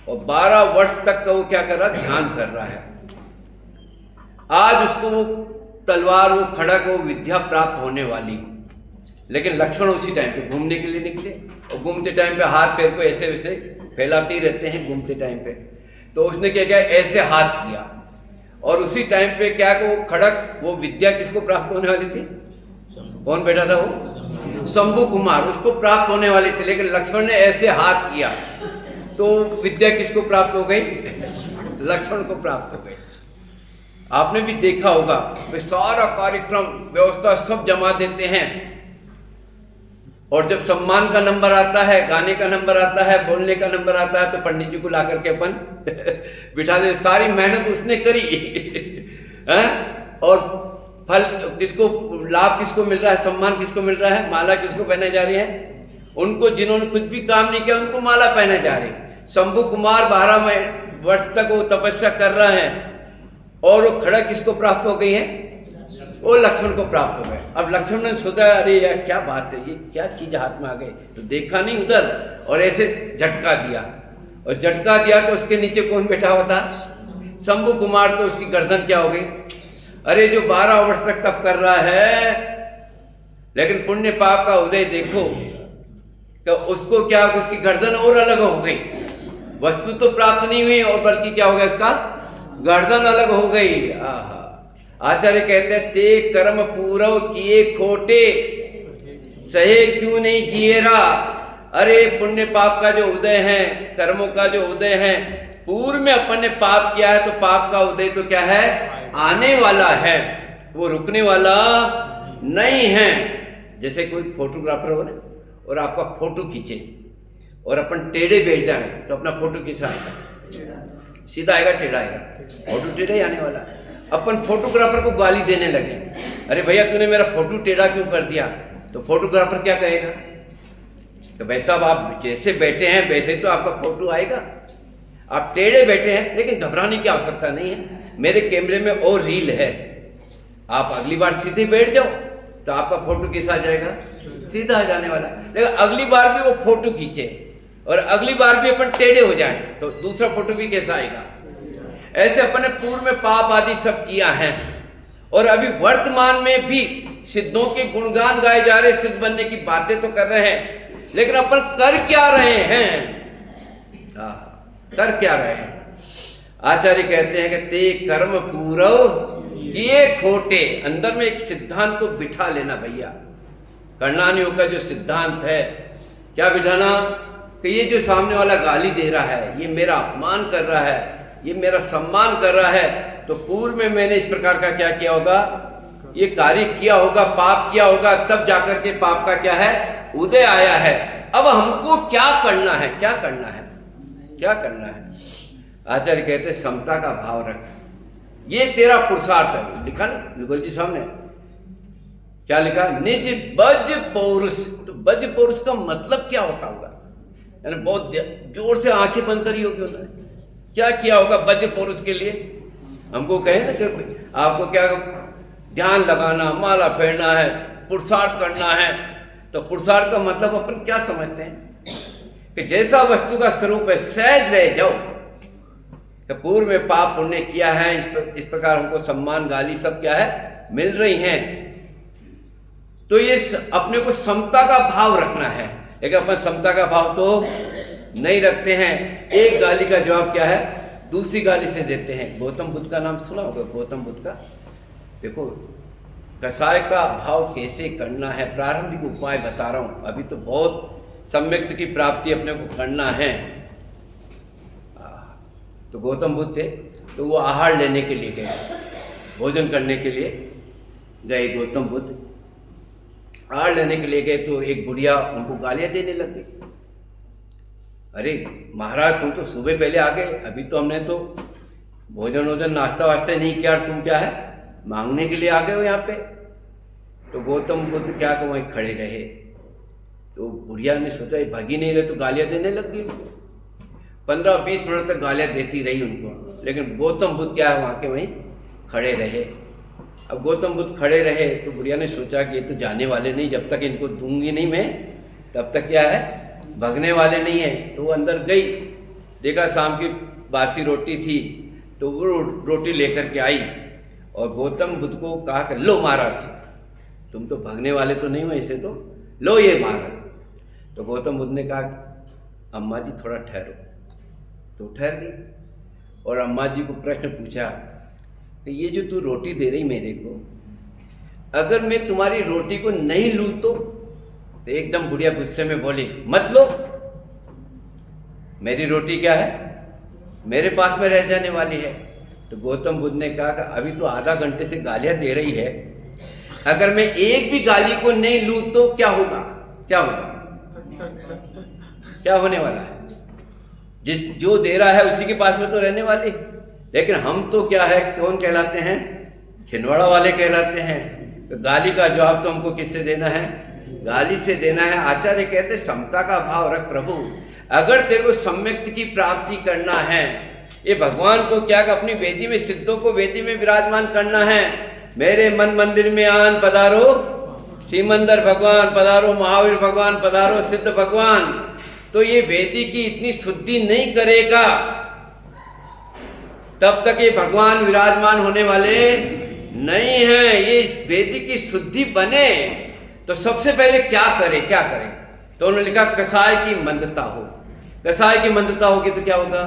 और 12 वर्ष तक का वो क्या कर रहा? ध्यान कर रहा है। आज उसको वो तलवार, वो खड़ग, वो विद्या प्राप्त होने वाली। लेकिन लक्ष्मण उसी टाइम पे घूमने के लिए निकले और घूमते टाइम पे हाथ पैर को ऐसे वैसे फैलाते ही रहते हैं घूमते टाइम पे। तो उसने क्या किया? ऐसे हाथ किया और उसी टाइम पे क्या को वो खड़ग, वो विद्या किसको प्राप्त होने वाली थी? कौन बैठा था वो? शंभु कुमार। उसको प्राप्त होने वाली थी। लेकिन लक्ष्मण ने ऐसे हाथ किया तो विद्या किसको प्राप्त हो गई? लक्ष्मण को प्राप्त हो गई। आपने भी देखा होगा वे सारा कार्यक्रम व्यवस्था सब जमा देते हैं और जब सम्मान का नंबर आता है, गाने का नंबर आता है, बोलने का नंबर आता है तो पंडित जी को ला करके अपन बिठा दे। सारी मेहनत उसने करी है? और फल किसको, लाभ किसको मिल रहा है? सम्मान किसको मिल रहा है? माला किसको पहने जा रही है? उनको जिन्होंने कुछ भी काम नहीं किया उनको माला पहने जा रही। शंभु कुमार 12 वर्ष तक वो तपस्या कर रहा है और वो खड़ग किसको प्राप्त हो गई है? वो लक्ष्मण को प्राप्त हो गए। अब लक्ष्मण ने सोचा अरे यार क्या बात है, ये क्या चीज हाथ में आ गई। तो देखा नहीं उधर और ऐसे झटका दिया। और झटका दिया तो उसके नीचे कौन बैठा हुआ था? शंभु कुमार। तो उसकी गर्दन क्या हो गई? अरे जो 12 वर्ष तक तप कर रहा है लेकिन पुण्य पाप का उदय देखो तो उसको क्या, उसकी गर्दन और अलग हो गई। वस्तु तो प्राप्त नहीं हुई और बल्कि क्या हो गया, उसका गर्दन अलग हो गई। आहा। आचार्य कहते हैं ते कर्म पूरव किए खोटे सहे क्यों नहीं जिएरा। अरे पुण्य पाप का जो उदय है, कर्मों का जो उदय है, पूर्व में अपन ने पाप किया है तो पाप का उदय तो क्या है? आने वाला है, वो रुकने वाला नहीं है। जैसे कोई फोटोग्राफर हो ना और आपका फोटो खींचे और अपन टेढ़े बैठ जाए तो अपना फोटो कैसा आएगा? सीधा आएगा? टेढ़ा आएगा? फोटो टेढ़ा ही आने वाला है। अपन फोटोग्राफर को गाली देने लगे, अरे भैया तूने मेरा फोटो टेढ़ा क्यों कर दिया? तो फोटोग्राफर क्या कहेगा? तो भाई साहब आप जैसे बैठे हैं वैसे तो आपका फोटो आएगा। आप टेढ़े बैठे हैं लेकिन घबराने की आवश्यकता नहीं है। मेरे कैमरे में और रील है, आप अगली बार सीधे बैठ जाओ तो आपका फोटो कैसा आ जाएगा? सीधा आ जाने वाला। लेकिन अगली बार भी वो फोटो खींचे और अगली बार भी अपन टेढ़े हो जाए तो दूसरा फोटो भी कैसा आएगा? ऐसे अपन ने पूर्व में पाप आदि सब किया है और अभी वर्तमान में भी सिद्धों के गुणगान गाए जा रहे, सिद्ध बनने की बातें तो कर रहे हैं, लेकिन अपन कर क्या रहे हैं? कर क्या रहे हैं? आचार्य कहते हैं कि ते कर्म पूरव किए खोटे। अंदर में एक सिद्धांत को बिठा लेना भैया। कर्णानियों का जो सिद्धांत है, क्या बिठाना कि ये जो सामने वाला गाली दे रहा है, ये मेरा अपमान कर रहा है, ये मेरा सम्मान कर रहा है, तो पूर्व में मैंने इस प्रकार का क्या किया होगा, ये कार्य किया होगा, पाप किया होगा, तब जाकर के पाप का क्या है, उदय आया है। अब हमको क्या करना है, क्या करना है, क्या करना है? आचार्य कहते समता का भाव रख, ये तेरा पुरुषार्थ है। लिखा ना युगल जी सामने, क्या लिखा? निज बज पौरुष। तो बज पौरुष का मतलब क्या होता होगा? यानी बहुत जोर से आंखें बंद करी होगी उन्होंने, क्या किया होगा बज पौरुष के लिए? हमको कहें ना कि आपको क्या ध्यान लगाना, माला फेरना है, पुरुषार्थ करना है, तो पुरुषार्थ का मतलब अपन क्या समझते हैं कि जैसा वस्तु का स्वरूप है सहज रह जाओ। कि पूर्व में पाप पुण्य किया है, इस प्रकार हमको सम्मान गाली सब क्या है मिल रही हैं, तो ये अपने को समता का भाव रखना है। लेकिन अपन समता का भाव तो नहीं रखते हैं। एक गाली का जवाब क्या है, दूसरी गाली से देते हैं। गौतम बुद्ध का नाम सुना होगा, गौतम बुद्ध का। देखो कसाय का भाव कैसे करना है, प्रारंभिक उपाय बता रहा हूं। अभी तो बहुत सम्यक्त की प्राप्ति अपने को करना है। तो गौतम बुद्ध थे, तो वो आहार लेने के लिए गए, भोजन करने के लिए गए। गौतम बुद्ध आहार लेने के लिए गए तो एक बुढ़िया उनको गालियां देने लग गई। अरे महाराज, तुम तो सुबह पहले आ गए, अभी तो हमने तो भोजन वोजन नाश्ता वास्ता नहीं किया, तुम क्या है मांगने के लिए आ गए हो यहाँ पे। तो गौतम बुद्ध क्या को वहीं खड़े रहे। तो बुढ़िया ने सोचा ये भागी नहीं रहे, तो गालियां देने लग गई। 15-20 मिनट तक गालियां देती रही उनको, लेकिन गौतम बुद्ध क्या है वहाँ के वहीं खड़े रहे। अब गौतम बुद्ध खड़े रहे तो बुढ़िया ने सोचा कि ये तो जाने वाले नहीं, जब तक इनको दूंगी नहीं मैं तब तक क्या है भगने वाले नहीं है। तो वो अंदर गई, देखा शाम की बासी रोटी थी, तो वो रोटी लेकर के आई और गौतम बुद्ध को कहा कि लो महाराज, तुम तो भगने वाले तो नहीं हो ऐसे, तो लो ये महाराज। तो गौतम बुद्ध ने कहा अम्मा जी थोड़ा ठहरो। तो ठहर गई और अम्मा जी को प्रश्न पूछा कि ये जो तू रोटी दे रही मेरे को, अगर मैं तुम्हारी रोटी को नहीं लूँ तो एकदम बुढ़िया गुस्से में बोली मत लो, मेरी रोटी क्या है मेरे पास में रह जाने वाली है। तो गौतम बुद्ध ने कहा कि अभी तो आधा घंटे से गालियां दे रही है, अगर मैं एक भी गाली को नहीं लूँ तो क्या होगा, क्या होगा, क्या होने वाला है? जिस जो दे रहा है उसी के पास में तो रहने वाली। लेकिन हम तो क्या है, कौन कहलाते हैं, छिंदवाड़ा वाले कहलाते हैं। तो गाली का जवाब तो हमको किससे देना है, गाली से देना है। आचार्य कहते समता का भाव रख प्रभु, अगर तेरे को सम्यक्त की प्राप्ति करना है, ये भगवान को क्या अपनी वेदी में, सिद्धों को वेदी में विराजमान करना है। मेरे मन मंदिर में आन पधारो सीमंदर भगवान, पधारो महावीर भगवान, पधारो सिद्ध भगवान। तो ये वेदी की इतनी शुद्धि नहीं करेगा तब तक ये भगवान विराजमान होने वाले नहीं हैं। ये इस वेदी की शुद्धि बने तो सबसे पहले क्या करें, क्या करें? तो उन्होंने लिखा कसाय की मंदता हो। कसाय की मंदता होगी तो क्या होगा?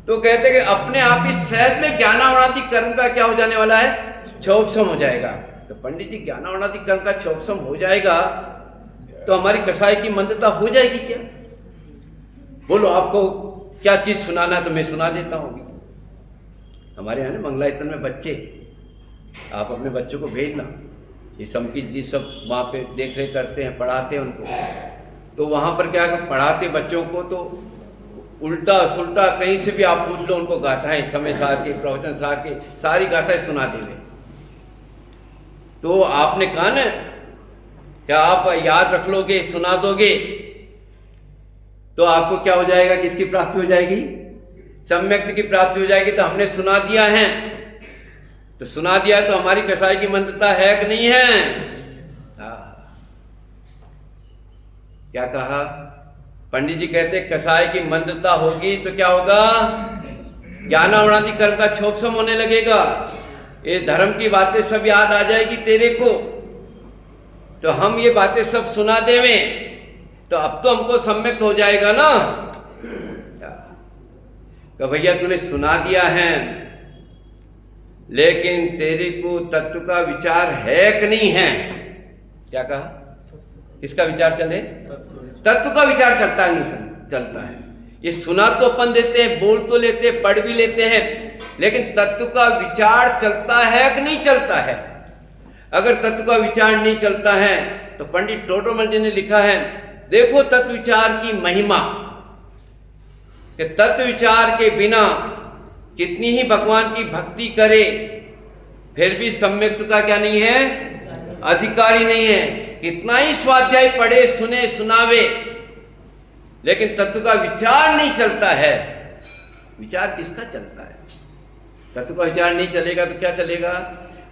तो कहते कि अपने आप ही सहज में ज्ञानावनादि कर्म का क्या हो जाने वाला है, क्षोभसम हो जाएगा। तो पंडित जी ज्ञानावनादि कर्म का क्षोभसम हो जाएगा तो हमारी कसाय की मंदता हो जाएगी क्या? बोलो आपको क्या चीज सुनाना है तो मैं सुना देता हूँ। हमारे यहाँ ना मंगलायतन में बच्चे, आप अपने बच्चों को भेजना, ये समकित जी सब वहाँ पे देख रेख करते हैं, पढ़ाते हैं उनको। तो वहाँ पर क्या पढ़ाते बच्चों को, तो उल्टा सुल्टा कहीं से भी आप पूछ लो, उनको गाथाएं समय सार के, प्रवचन सार के सारी गाथाएं सुना देवे। तो आपने कहा ना क्या आप याद रख लोगे, सुना दोगे, तो आपको क्या हो जाएगा, किसकी प्राप्ति हो जाएगी, सम्यक्त की प्राप्ति हो जाएगी। तो हमने सुना दिया है, तो सुना दिया तो हमारी कसाई की मंदता है कि नहीं है? क्या कहा पंडित जी? कहते कसाई की मंदता होगी तो क्या होगा, ज्ञानावनादि कर्म का क्षोभसम होने लगेगा। ये धर्म की बातें सब याद आ जाएगी तेरे को। तो हम ये बातें सब सुना देवें तो अब तो हमको सम्यक्त हो जाएगा ना। कि भैया तूने सुना दिया है, लेकिन तेरे को तत्व का विचार है कि नहीं है? क्या कहा? किसका विचार चले? तत्व का विचार चलता है, नहीं चलता है। ये सुना तो अपन देते हैं, बोल तो लेते हैं, पढ़ भी लेते हैं, लेकिन तत्व का विचार चलता है कि नहीं चलता है? अगर तत्व का विचार नहीं चलता है तो पंडित टोडरमल जी ने लिखा है, देखो तत्व विचार की महिमा, कि तत्व विचार के बिना कितनी ही भगवान की भक्ति करे फिर भी सम्यक्त का क्या नहीं है? अधिकारी नहीं है। कितना ही स्वाध्याय पढ़े, सुने, सुनावे, लेकिन तत्व का विचार नहीं चलता है। विचार किसका चलता है? तत्व का विचार नहीं चलेगा तो क्या चलेगा?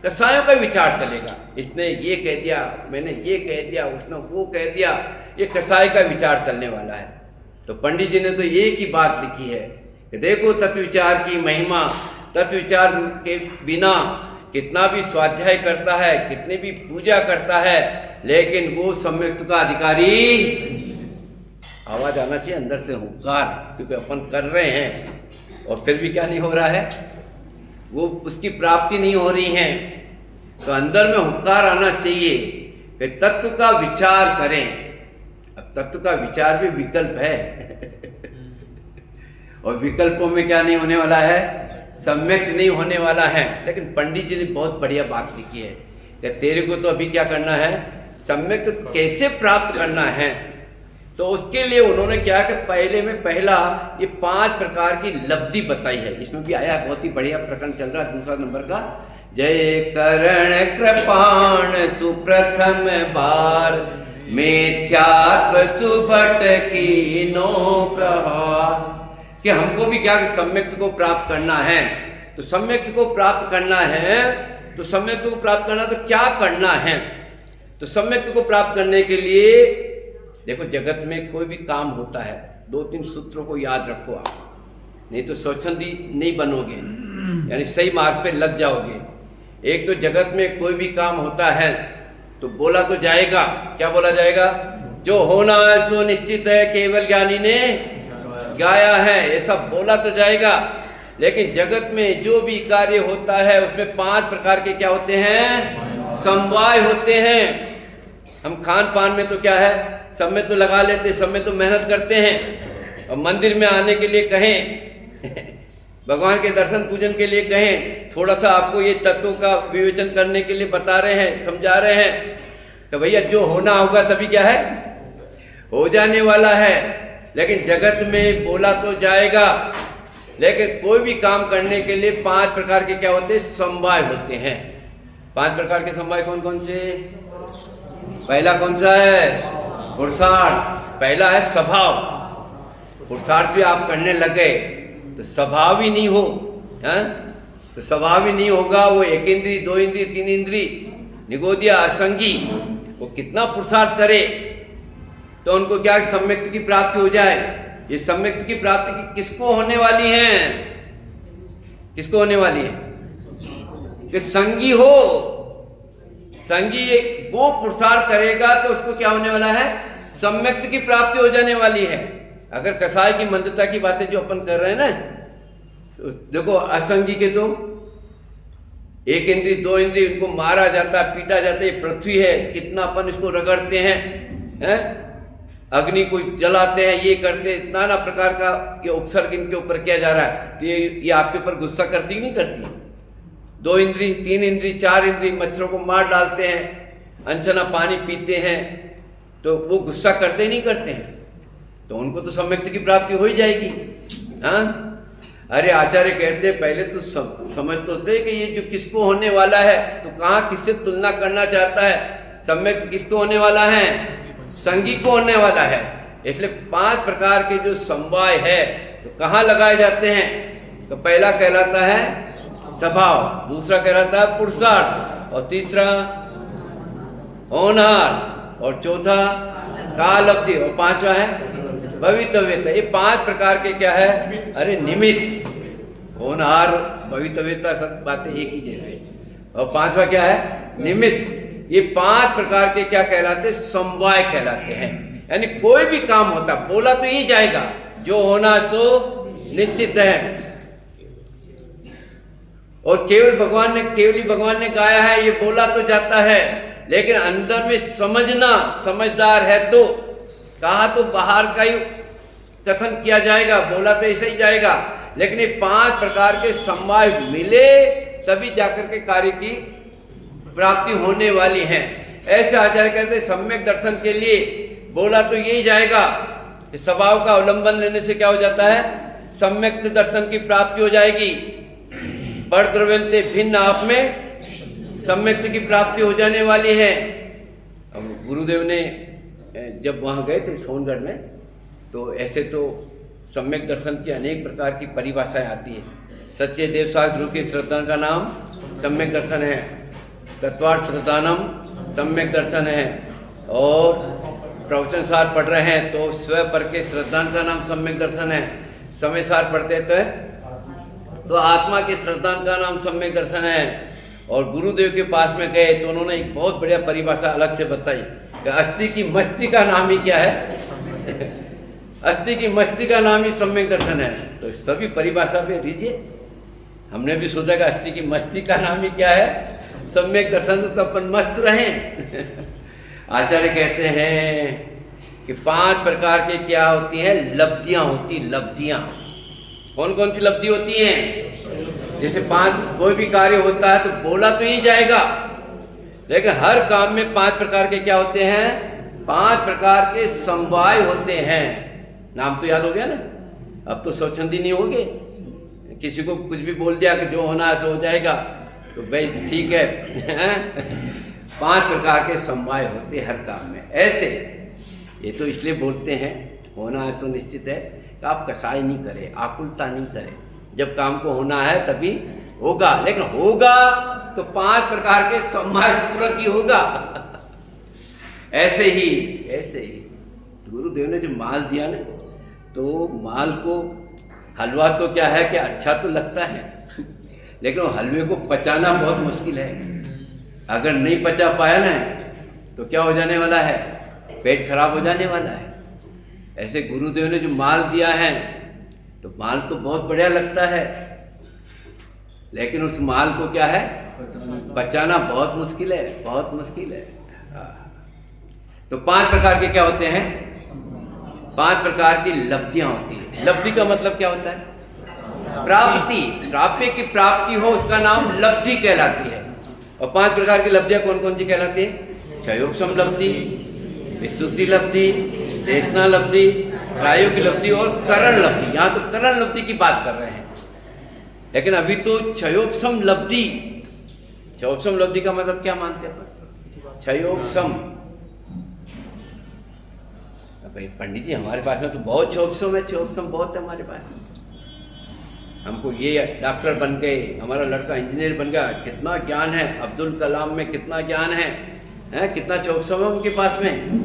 कसायों का विचार चलेगा। इसने ये कह दिया, मैंने ये कह दिया, उसने वो कह दिया, ये कसाय का विचार चलने वाला है। तो पंडित जी ने तो एक ही बात लिखी है कि देखो तत्व विचार की महिमा, तत्व विचार के बिना कितना भी स्वाध्याय करता है, कितनी भी पूजा करता है, लेकिन वो सम्यक्त का अधिकारी। आवाज आना चाहिए अंदर से, हुंकार, क्योंकि अपन कर रहे हैं और फिर भी क्या नहीं हो रहा है? वो उसकी प्राप्ति नहीं हो रही है। तो अंदर में हुंकार आना चाहिए कि तत्व का विचार करें। अब तत्व का विचार भी विकल्प है और विकल्पों में क्या नहीं होने वाला है? सम्यक नहीं होने वाला है। लेकिन पंडित जी ने बहुत बढ़िया बात लिखी है कि तेरे को तो अभी क्या करना है? सम्यक तो कैसे प्राप्त करना है? तो उसके लिए उन्होंने क्या कि पहला ये 5 प्रकार की लब्धि बताई है। इसमें भी आया है, बहुत ही बढ़िया प्रकरण चल रहा है, दूसरा नंबर का। जय करण कृपाण सुप्रथम बार, मिथ्यात्व सुभट की नो प्रहार। कि हमको भी क्या कि सम्यक्त को प्राप्त करना है। तो सम्यक्त को प्राप्त करना है, तो सम्यक्त को प्राप्त करना तो क्या करना है? तो सम्यक्त को प्राप्त करने के लिए देखो, जगत में कोई भी काम होता है, 2-3 सूत्रों को याद रखो आप, नहीं तो स्वच्छंदी नहीं बनोगे, यानी सही मार्ग पे लग जाओगे। एक तो जगत में कोई भी काम होता है तो बोला तो जाएगा, क्या बोला जाएगा? जो होना है सो निश्चित है, केवल ज्ञानी ने गाया है, ऐसा बोला तो जाएगा। लेकिन जगत में जो भी कार्य होता है उसमें 5 प्रकार के क्या होते हैं? समवाय होते हैं। हम खान पान में तो क्या है, सब में तो लगा लेते, सब में तो मेहनत करते हैं। और मंदिर में आने के लिए कहें भगवान के दर्शन पूजन के लिए कहें, थोड़ा सा आपको ये तत्वों का विवेचन करने के लिए बता रहे हैं, समझा रहे हैं तो भैया जो होना होगा तभी क्या है? हो जाने वाला है। लेकिन जगत में बोला तो जाएगा, लेकिन कोई भी काम करने के लिए 5 प्रकार के क्या होते हैं? समवाय होते हैं। 5 प्रकार के समवाय कौन कौन से? पहला कौन सा है? पुरुषार्थ। पहला है स्वभाव। पुरुषार्थ भी आप करने लगे तो स्वभाव ही नहीं हो, है? तो स्वभाव ही नहीं होगा, वो 1 इंद्री, 2 इंद्री, 3 इंद्री, निगोदिया, असंगी, वो कितना पुरुषार्थ करे तो उनको क्या सम्यक्त की प्राप्ति हो जाए। ये सम्यक्त की प्राप्ति किसको होने वाली है? किसको होने वाली है? कि संगी हो। संगी वो पुरुषार्थ करेगा तो उसको क्या होने वाला है? सम्यक्त की प्राप्ति हो जाने वाली है। अगर कसाय की मंदता की बातें जो अपन कर रहे हैं ना, तो देखो असंगी के तो 1 इंद्री, 2 इंद्री, उनको मारा जाता है, पीटा जाता है। ये पृथ्वी है, कितना अपन इसको रगड़ते हैं, अग्नि को जलाते हैं, ये करते, नाना प्रकार का ये उपसर्ग इनके ऊपर किया जा रहा है। तो ये आपके ऊपर गुस्सा करती नहीं करती? 2 इंद्री, 3 इंद्री, 4 इंद्री, मच्छरों को मार डालते हैं, अनछना पानी पीते हैं, तो वो गुस्सा करते नहीं करते हैं? तो उनको तो सम्यक्त की प्राप्ति हो ही जाएगी। हाँ, अरे आचार्य कहते हैं पहले तो समझ तो थे कि ये जो किसको होने वाला है, तो कहाँ किससे तुलना करना चाहता है? सम्यक्त किसको होने वाला है? संगी को होने वाला है। इसलिए 5 प्रकार के जो समवाय है तो कहाँ लगाए जाते हैं? तो पहला कहलाता है स्वभाव, दूसरा कहलाता है पुरुषार्थ, और तीसरा होनहार, और चौथा काल अवधि, और 5वां है भवितव्यता। ये 5 प्रकार के क्या है? अरे निमित्त, होनहार, भवितव्यता, सब बातें एक ही जैसे। और 5वां क्या है? निमित्त। ये 5 प्रकार के क्या कहलाते? समवाय कहलाते हैं। यानी कोई भी काम होता, बोला तो ये जाएगा, जो होना सो निश्चित है। और केवली भगवान ने गाया है, ये बोला तो जाता है, लेकिन अंदर में समझना, समझदार है तो कहा तो बाहर का ही कथन किया जाएगा, बोला तो ऐसे ही जाएगा, लेकिन ये 5 प्रकार के समवाय मिले तभी जाकर के कार्य की प्राप्ति होने वाली है। ऐसे आचार्य कहते हैं सम्यक दर्शन के लिए बोला तो यही जाएगा कि स्वभाव का अवलंबन लेने से क्या हो जाता है, सम्यक दर्शन की प्राप्ति हो जाएगी। पर द्रव्यंते भिन्न आप में सम्यक की प्राप्ति हो जाने वाली है। अब गुरुदेव ने जब वहाँ गए थे सोनगढ़ में, तो ऐसे तो सम्यक दर्शन की अनेक प्रकार की परिभाषाएं आती है। सच्चे देवसार गुरु की श्रद्धा का नाम सम्यक दर्शन है, तत्वार्थ श्रद्धानम सम्यक दर्शन है, और प्रवचन सार पढ़ रहे हैं तो स्व पर के श्रद्धा का नाम सम्यक दर्शन है। समय सार पढ़ते तो आत्मा के श्रद्धा का नाम सम्यक दर्शन है। और गुरुदेव के पास में गए तो उन्होंने एक बहुत बढ़िया परिभाषा अलग से बताई कि अस्थि की मस्ती का नाम ही क्या है अस्थि की मस्ती का नाम ही सम्यक दर्शन है। तो सभी परिभाषा पे लीजिए, हमने भी सोचा कि अस्थि की मस्ती का नाम ही क्या है, सम्यक दर्शन, तो अपन मस्त रहें। आचार्य कहते हैं कि 5 प्रकार के क्या होती हैं, लब्धियां होती, लब्धियां। कौन कौन सी लब्धि होती हैं? जैसे 5 कोई भी कार्य होता है तो बोला तो ही जाएगा, लेकिन हर काम में 5 प्रकार के क्या होते हैं, 5 प्रकार के समवाय होते हैं। नाम तो याद हो गया ना, अब तो स्वच्छंदी नहीं होगे, किसी को कुछ भी बोल दिया कि जो होना है सो हो जाएगा, तो भाई ठीक है। 5 प्रकार के समवाय होते हर काम में। ऐसे ये तो इसलिए बोलते हैं, होना है सुनिश्चित है कि आप कसाई नहीं करें, आकुलता नहीं करें। जब काम को होना है तभी होगा, लेकिन होगा तो 5 प्रकार के समवाय पूरक ही होगा। ऐसे ही गुरुदेव ने जो माल दिया ना, तो माल को, हलवा तो क्या है कि अच्छा तो लगता है, लेकिन वो हलवे को पचाना बहुत मुश्किल है। अगर नहीं पचा पाया ना तो क्या हो जाने वाला है, पेट खराब हो जाने वाला है। ऐसे गुरुदेव ने जो माल दिया है, तो माल तो बहुत बढ़िया लगता है, लेकिन उस माल को क्या है, पचाना बहुत मुश्किल है, बहुत मुश्किल है। तो 5 प्रकार के क्या होते हैं, 5 प्रकार की लब्धियां होती है। लब्धि का मतलब क्या होता है, प्राप्ति। प्राप्ति की प्राप्ति हो उसका नाम लब्धि कहलाती है। और 5 प्रकार की लब्धियां कौन कौन सी कहलाती है, क्षयोपशम लब्धि, विशुद्धि लब्धि, देशना लब्धि, प्रायोगिक लब्धि और करण लब्धि। यहाँ तो करण लब्धि की बात कर रहे हैं, लेकिन अभी तो क्षयोपशम लब्धि। क्षयोपशम लब्धि का मतलब क्या मानते हैं, क्षयोपशम। भाई पंडित जी हमारे पास में तो बहुत क्षयोपशम है, क्षयोपशम बहुत है हमारे पास में। हमको ये डॉक्टर बन गए, हमारा लड़का इंजीनियर बन गया, कितना ज्ञान है, अब्दुल कलाम में कितना ज्ञान है, कितना क्षयोपशम है उनके पास में।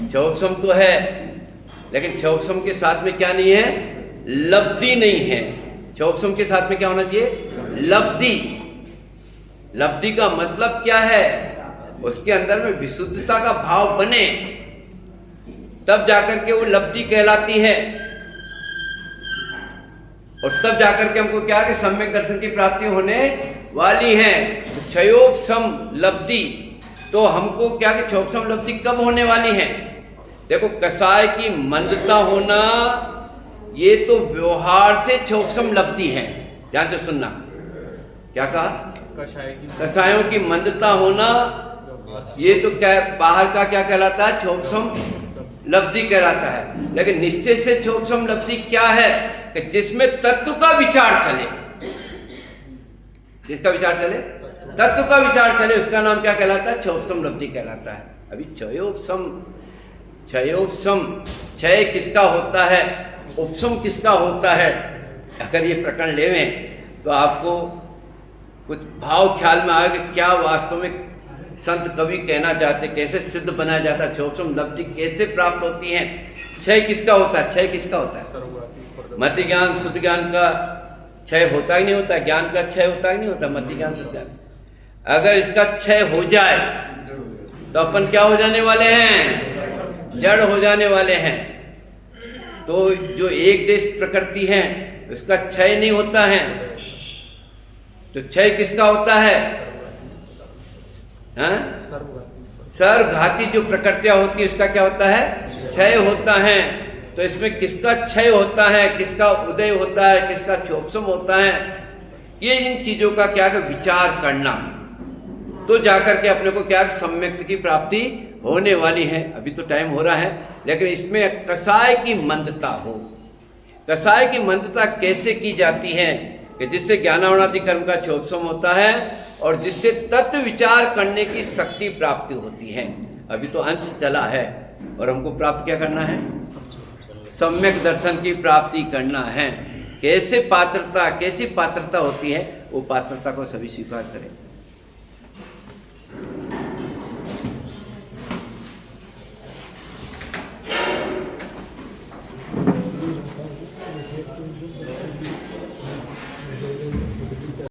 क्षयोपशम तो है, लेकिन क्षयोपशम के साथ में क्या नहीं है, लब्धि नहीं है। क्षयोपशम के साथ में क्या होना चाहिए, लब्धि। लब्धि का मतलब क्या है, उसके अंदर में विशुद्धता का भाव बने, तब जाकर के वो लब्धि कहलाती है। और तब जाकर के हमको क्या कि सम्यक दर्शन की प्राप्ति होने वाली है। तो क्षयोपशम लब्धि, तो हमको क्या कि क्षयोपशम लब्धि कब होने वाली है। देखो, कसाय की मंदता होना ये तो व्यवहार से क्षयोपशम लब्धि है। ध्यान से सुनना, क्या कहा, कसायों की मंदता होना ये तो क्या बाहर का क्या कहलाता है, क्षयोपशम लब्धि कहलाता है। लेकिन निश्चय से क्षयोपशम लब्धि क्या है कि जिसमें तत्व का विचार चले। किसका विचार चले, तत्व का विचार चले, उसका नाम क्या कहलाता है, क्षयोपशम लब्धि कहलाता है। अभी क्षयोपशम क्षय किसका होता है, उपशम किसका होता है, अगर ये प्रकरण लेवें तो आपको कुछ भाव ख्याल में आएगा कि क्या वास्तव में संत कवि कहना चाहते, कैसे सिद्ध बनाया जाता है, क्षयोपशम लब्धि कैसे प्राप्त होती है। क्षय किसका होता है, क्षय किसका होता है, मति ज्ञान शुद्ध ज्ञान का क्षय होता ही नहीं होता, ज्ञान का क्षय होता ही नहीं होता, मति ज्ञान शुद्ध ज्ञान। अगर इसका क्षय हो जाए तो अपन क्या हो जाने वाले हैं, जड़ हो जाने वाले हैं। तो जो एक देश प्रकृति है उसका क्षय नहीं होता है। तो क्षय किसका होता है? हाँ? सर्वघाती जो प्रकृतियां होती है उसका क्या होता है? क्षय होता है। तो इसमें किसका क्षय होता है, किसका उदय होता है, किसका क्षोभसम होता है, ये इन चीजों का क्या विचार करना, तो जाकर के अपने को क्या सम्यक्त की प्राप्ति होने वाली है। अभी तो टाइम हो रहा है, लेकिन इसमें कसाय की मंदता हो। कसाय की मंदता कैसे की जाती है कि जिससे ज्ञानावनादि कर्म का क्षोभसम होता है और जिससे तत्व विचार करने की शक्ति प्राप्ति होती है। अभी तो अंश चला है और हमको प्राप्त क्या करना है? सम्यक दर्शन की प्राप्ति करना है। कैसी पात्रता होती है, वो पात्रता को सभी स्वीकार करें।